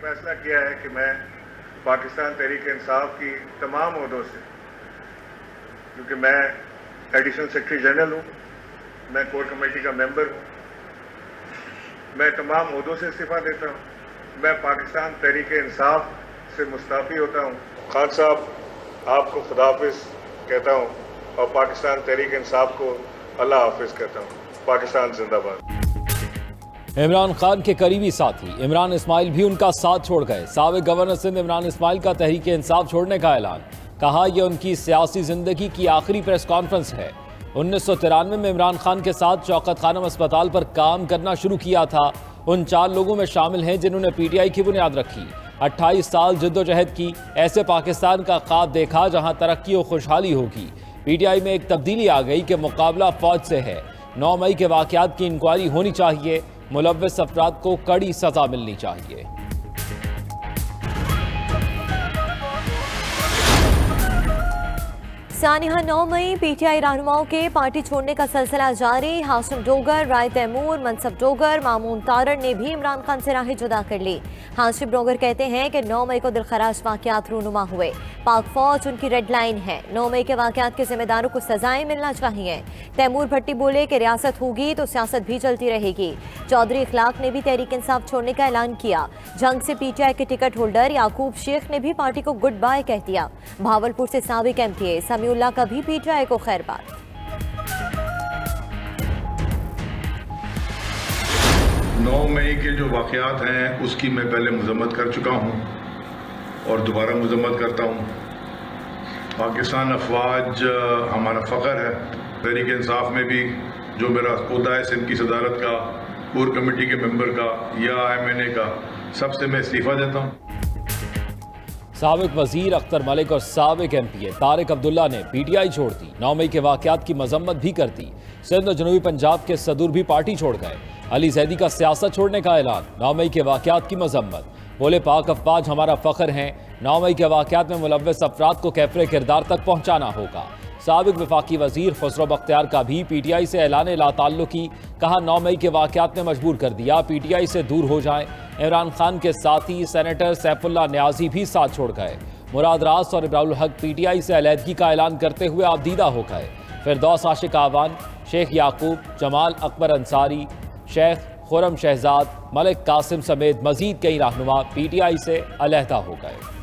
फैसला किया है कि मैं पाकिस्तान तहरीक इंसाफ की तमाम ओहदों से, क्योंकि मैं एडिशनल सेक्रेटरी जनरल हूँ, मैं कोर कमेटी का मेंबर हूँ, मैं तमाम ओहदों से इस्तीफा देता हूँ। मैं पाकिस्तान तहरीक इंसाफ से मुस्ताफ़ी होता हूँ। खान साहब, आपको खुदा हाफिज़ कहता हूँ और पाकिस्तान तहरीक इंसाफ को अल्लाह हाफिज़ कहता हूँ। पाकिस्तान जिंदाबाद। इमरान खान के करीबी साथी इमरान इस्माइल भी उनका साथ छोड़ गए। साबिक गवर्नर सिंध इमरान इस्माइल का तहरीक इंसाफ छोड़ने का ऐलान। कहा यह उनकी सियासी जिंदगी की आखिरी प्रेस कॉन्फ्रेंस है। 1993 में इमरान खान के साथ शौकत खानम अस्पताल पर काम करना शुरू किया था। उन 4 लोगों में शामिल हैं जिन्होंने पीटीआई की बुनियाद रखी। 28 साल जद्दोजहद की, ऐसे पाकिस्तान का ख्वाब देखा जहां तरक्की और खुशहाली होगी। पीटीआई में एक तब्दीली आ गई कि मुकाबला फौज से है। 9 मई के वाकयात की इंक्वायरी होनी चाहिए। मुलव्विस अफराद को कड़ी सजा मिलनी चाहिए। सानिहा 9 मई पीटीआई रहनुमाओं के पार्टी छोड़ने का सिलसिला जारी। हाशिम डोगर, राय तैमूर, मनसब डोगर, मामून तारड़ ने भी इमरान खान से राहें जुदा कर ली। हाशिम डोगर कहते हैं कि 9 मई को दिलखराश वाकयात रूनुमा हुए। पाक फौज उनकी रेड लाइन है। 9 मई के वाकयात के जिम्मेदारों को सजाएं मिलना चाहिए। तैमूर भट्टी बोले कि रियासत होगी तो सियासत भी चलती रहेगी। चौधरी इखलाक ने भी तहरीक इंसाफ छोड़ने का ऐलान किया। जंग से पीटीआई के टिकट होल्डर याकूब शेख ने भी पार्टी को गुड बाय कह दिया। भावलपुर से साबिक एमपीए समीउल्लाह का भी पीटीआई को खैरबाद। 9 मई के जो वाक़यात हैं उसकी मैं पहले मजम्मत कर चुका हूँ और दोबारा मजम्मत करता हूँ। पाकिस्तान अफवाज हमारा फ़ख्र है। तहरीक इंसाफ में भी जो मेरा ओहदा है सिंध की सदारत का, कोर कमेटी के मेंबर का या MNA का, सबसे मैं इस्तीफ़ा देता हूँ। साबिक वजीर अख्तर मलिक और साबिक एमपीए तारिक अब्दुल्ला ने पीटीआई छोड़ दी। 9 मई के वाकयात की मजम्मत भी कर दी। सिंध और जनूबी पंजाब के सदूर भी पार्टी छोड़ गए। अली जैदी का सियासत छोड़ने का ऐलान। 9 मई के वाकयात की मजम्मत। बोले पाक अफवाज हमारा फख्र हैं। 9 मई के वाकयात में मुलव्विस अफराद को कैफरे किरदार तक पहुंचाना होगा। साबिक वफाकी वजीर खुसरो बख्तियार का भी पीटीआई से ऐलान लाताल्लुकी। कहा 9 मई के वाकयात ने मजबूर कर दिया, पीटीआई से दूर हो जाएं। इमरान खान के साथी सेनेटर सैफुल्लाह न्याजी भी साथ छोड़ गए। मुराद रास और इब्राहिम हक पीटीआई से अलहदगी का ऐलान करते हुए आबदीदा हो गए। फिरदौस आशिक आवान, शेख याकूब, जमाल अकबर अंसारी, शेख खुरम शहजाद, मलिक कासिम समेत मजीद कई रहनुमा पीटीआई से अलहदा हो गए।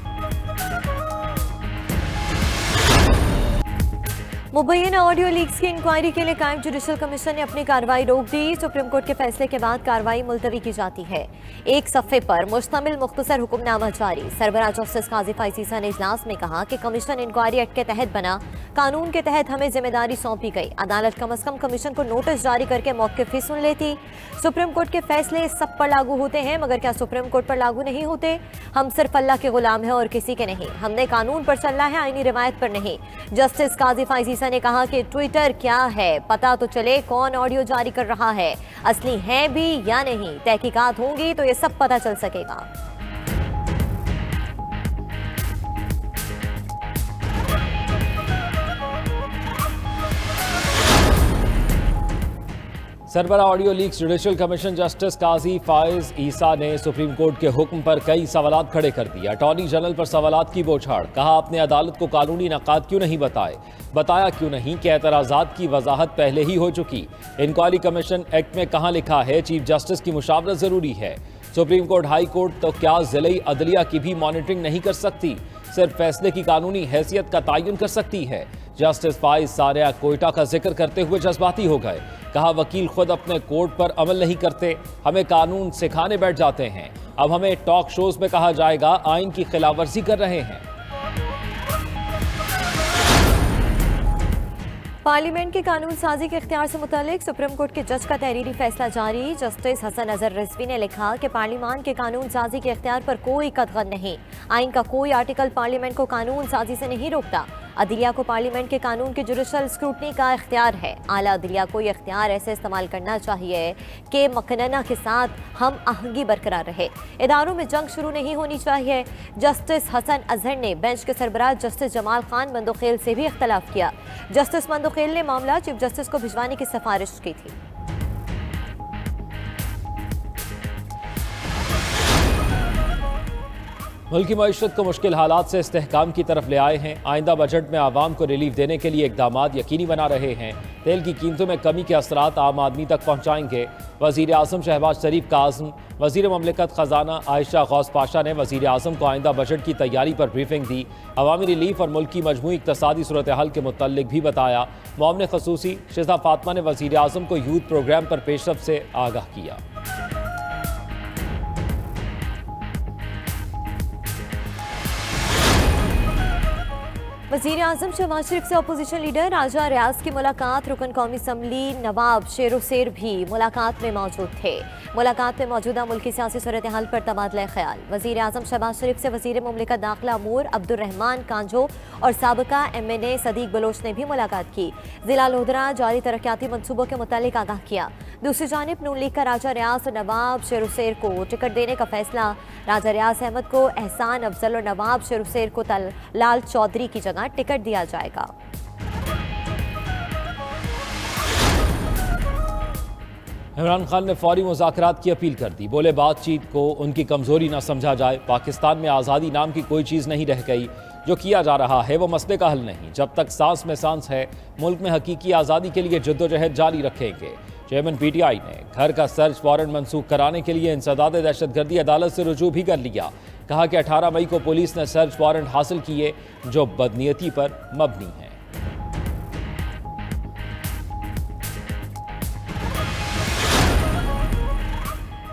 मुबैना ऑडियो लीक्स की इंक्वायरी के लिए कायम जुडिशल कमीशन ने अपनी कार्रवाई रोक दी। सुप्रीम कोर्ट के फैसले के बाद कार्रवाई मुलतवी की जाती है। एक सफ़े पर मुश्तमिल मुख्तसर हुक्मनामा जारी। सरबराह जस्टिस काजी फाइजीसा ने इजलास में कहा कि कमीशन इंक्वायरी एक्ट के तहत बना, कानून के तहत हमें जिम्मेदारी सौंपी गई। अदालत कम अज कम कमीशन को नोटिस जारी करके मौक़िफ़ ही सुन लेती। सुप्रीम कोर्ट के फैसले सब पर लागू होते हैं, मगर क्या सुप्रीम कोर्ट पर लागू नहीं होते? हम सिर्फ अल्लाह के गुलाम हैं और किसी के नहीं। हमने कानून पर चलना है, आईनी रिवायत पर नहीं। जस्टिस काजी फाइजीसा ने कहा कि ट्विटर क्या है, पता तो चले कौन ऑडियो जारी कर रहा है, असली है भी या नहीं। तहकीकात होंगी तो ये सब पता चल सकेगा। सरबराह audio leaks judicial commission justice Qazi Faez Isa ने सुप्रीम कोर्ट के हुक्म पर कई सवालात खड़े कर दिए। अटॉर्नी जनरल पर सवालात की बौछार। कहा आपने अदालत को कानूनी नकाद क्यों नहीं बताया क्यों नहीं कि एतराज़ात की वजाहत पहले ही हो चुकी। इंक्वायरी कमीशन एक्ट में कहाँ लिखा है चीफ जस्टिस की मुशावरत जरूरी है। सुप्रीम कोर्ट, हाई कोर्ट तो क्या ज़िले अदलिया की भी मॉनिटरिंग नहीं कर सकती? सिर्फ फैसले की कानूनी हैसियत का तयन कर सकती है। जस्टिस फाइज सारिया कोयटा का जिक्र करते हुए जज्बाती हो गए। कहा वकील खुद अपने कोर्ट पर अमल नहीं करते, हमें कानून सिखाने बैठ जाते हैं। अब हमें टॉक शोज में कहा जाएगा आइन की खिलाफवर्जी कर रहे हैं। पार्लियामेंट के कानून साजी के इख्तियार से मुतालिक सुप्रीम कोर्ट के जज का तहरीरी फैसला जारी। जस्टिस हसन अजहर रिजवी ने लिखा कि पार्लियामान के कानून साजी के इख्तियार पर कोई कतगन नहीं। आइन का कोई आर्टिकल पार्लियामेंट को कानून साजी से नहीं रोकता। अदलिया को पार्लियामेंट के कानून के जुडिशल स्क्रूटनी का इख्तियार है। आला अदलिया को यह इख्तियार ऐसे इस्तेमाल करना चाहिए कि मकनना के साथ हम आहंगी बरकरार रहे। इदारों में जंग शुरू नहीं होनी चाहिए। जस्टिस हसन अजहर ने बेंच के सरबराह जस्टिस जमाल खान मंदोखेल से भी इख्तलाफ किया। जस्टिस मंदोखेल ने मामला चीफ जस्टिस को भिजवाने की सिफारिश की थी। मुल्की मईशत को मुश्किल हालात से इस्तेहकाम की तरफ ले आए हैं। आइंदा बजट में आवाम को रिलीफ देने के लिए इकदामात यकीनी बना रहे हैं। तेल की कीमतों में कमी के असरात आम आदमी तक पहुँचाएंगे। वज़ीर आज़म शहबाज शरीफ का आज़म। वज़ीर ममलिकत ख़जाना आयशा गौस पाशा ने वज़ीर आज़म को आइंदा बजट की तैयारी पर ब्रीफिंग दी। अवामी रिलीफ और मुल्क की मजमूई इक़्तिसादी सूरत हाल के मुतल्लिक भी बताया। मोमिन ख़ुसूसी शिज़ा फातिमा ने वज़ीर आज़म को यूथ प्रोग्राम पर पेशरफ से आगाह किया। वज़ीर आज़म शहबाज शरीफ से अपोजिशन लीडर राजा रियाज की मुलाकात। रुकन कौमी असम्बली नवाब शेर शेर भी मुलाकात में मौजूद थे। मुलाकात में मौजूदा मुल्की सियासी सूरत हाल पर तबादला ख्याल। वज़ीर आज़म शहबाज शरीफ से वज़ीर मुमलिकत दाखिला अमूर अब्दुर्रहमान कांझो और साबिका MNA सदीक बलोच ने भी मुलाकात की। जिला लोधरा जारी तरक्याती मनसूबों के मुतालिक आगाह किया। दूसरी जानिब नून लीग का राजा रियाज और नवाब शेर शेर को टिकट देने का फैसला। राजा रियाज अहमद को एहसान अफजल और नवाब शेर शेर को लाल चौधरी की जगह टिकट दिया जाएगा। इमरान खान ने फौरी मुज़ाकरात की अपील कर दी। बोले बातचीत को उनकी कमजोरी न समझा जाए। पाकिस्तान में आज़ादी नाम की कोई चीज़ नहीं रह गई। जो किया जा रहा है वो मसले का हल नहीं। जब तक सांस में सांस है मुल्क में हकीकी आज़ादी के लिए जद्दोजहद जारी रखेंगे। चेयरमैन PTI ने घर का सर्च वारंट मनसूख कराने के लिए इंसदाद दहशतगर्दी अदालत से रुजू भी कर लिया। कहा कि 18 मई को पुलिस ने सर्च वारंट हासिल किए जो बदनीयती पर मबनी है।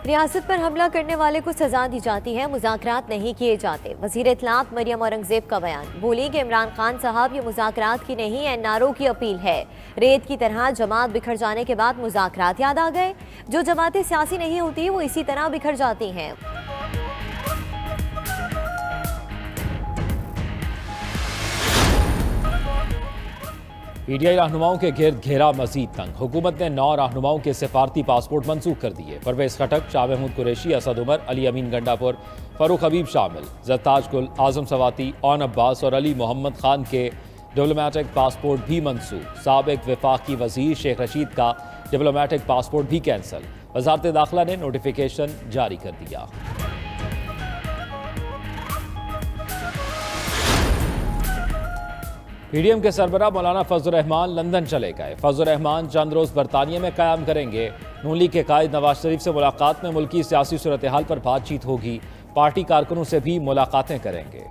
रियासत पर हमला करने वाले को सजा दी जाती है, मुज़ाकरात नहीं किए जाते। वज़ीर इत्तलात मरियम औरंगज़ेब का बयान। बोली कि इमरान खान साहब ये मुज़ाकरात की नहीं NRO की अपील है। रेत की तरह जमात बिखर जाने के बाद मुज़ाकरात याद आ गए। जो जमातें सियासी नहीं होती वो इसी तरह बिखर जाती हैं। PTI रहनुमाओं के गिर्द घेरा मजीद तंग। हुकूमत ने 9 रहनुमाओं के सिफारती पासपोर्ट मनसूख कर दिए। परवेज खटक, शाह महमूद कुरैशी, असद उमर, अली अमीन गंडापुर, फरूख हबीब शामिल। ज़रताज गुल, आज़म सवाती, ओन अब्बास और अली मोहम्मद खान के डिप्लोमेटिक पासपोर्ट भी मनसूख। साबिक वफाकी वजीर शेख रशीद का डिप्लोमेटिक पासपोर्ट भी कैंसिल। वजारत दाखिला ने नोटिफिकेशन जारी कर दिया। PDM के सरबराह मौलाना फजल रहमान लंदन चले गए। फजल रहमान चंद रोज बरतानिया में क़याम करेंगे। नून लीग के कायद नवाज शरीफ से मुलाकात में मुल्की सियासी सूरत हाल पर बातचीत होगी। पार्टी कारकुनों से भी मुलाकातें करेंगे।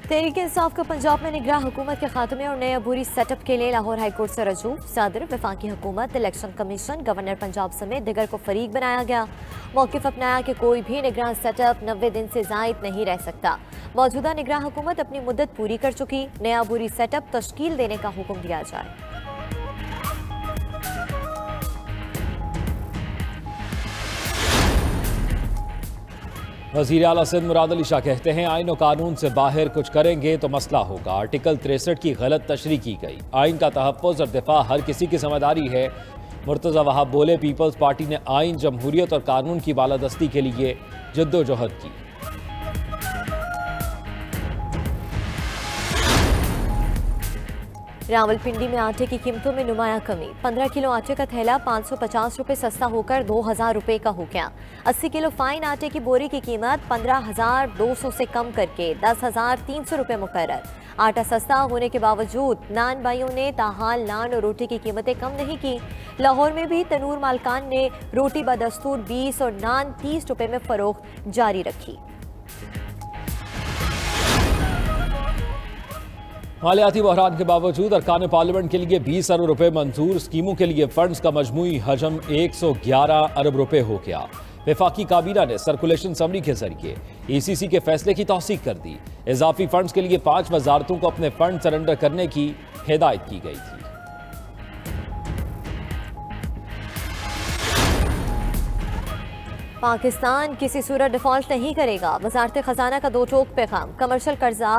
तहरीक इंसाफ का पंजाब में निगरान हुकूमत के खात्मे और नए अबूरी सेटअप के लिए लाहौर हाईकोर्ट से रजू। सदर, वफाकी हुकूमत, इलेक्शन कमीशन, गवर्नर पंजाब समेत दिगर को फरीक बनाया गया। मौक़िफ़ अपनाया कि कोई भी निगरान सेटअप 90 दिन से ज़ायद नहीं रह सकता। मौजूदा निगरान हुकूमत अपनी मुद्दत पूरी कर चुकी। नया अबूरी सेटअप तश्कील देने का हुक्म दिया जाए। वज़ीर आला सिंध मुराद अली शाह कहते हैं आइन और कानून से बाहर कुछ करेंगे तो मसला होगा। आर्टिकल 63 की गलत तशरीह की गई। आइन का तहफ़्फ़ुज़ और दिफा हर किसी की जिम्मेदारी है। मुर्तज़ा वहाब बोले पीपल्स पार्टी ने आइन, जमहूरियत और कानून की बालादस्ती के लिए जद्दोजहद की। रावलपिंडी में आटे की कीमतों में नुमाया कमी। 15 किलो आटे का थैला 550 रुपये सस्ता होकर 2000 रुपये का हो गया। 80 किलो फाइन आटे की बोरी की कीमत 15,200 से कम करके 10,300 रुपये मुकर्रर। आटा सस्ता होने के बावजूद नान भाइयों ने ताहाल नान और रोटी की कीमतें कम नहीं की। लाहौर में भी तनूर मालकान ने रोटी बदस्तूर 20 और नान 30 रुपये में फरोख्त जारी रखी। मालियाती बहरान के बावजूद अरकान पार्लियामेंट के लिए 20 अरब रुपए मंजूर। स्कीमों के लिए फंड्स का मजमूई हजम 111 अरब रुपए हो गया। वफाकी काबीना ने सर्कुलेशन समरी के जरिए ECC के फैसले की तौसीक कर दी। इजाफी फंड्स के लिए 5 वजारतों को अपने फंड सरेंडर करने की हिदायत की गई थी। पाकिस्तान किसी सूरत डिफॉल्ट नहीं करेगा। वजारत खजाना का दो टोक पैगाम। कमर्शियल कर्जा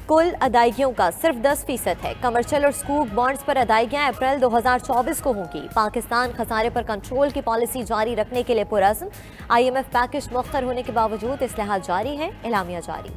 कुल अदायगियों का सिर्फ 10% है। कमर्शियल और स्कूक बॉन्ड्स पर अदायगियां अप्रैल 2024 को होंगी। पाकिस्तान खसारे पर कंट्रोल की पॉलिसी जारी रखने के लिए पुरज़्म। IMF पैकेज मुख्तर होने के बावजूद इस्लाहात जारी है। एलामिया जारी।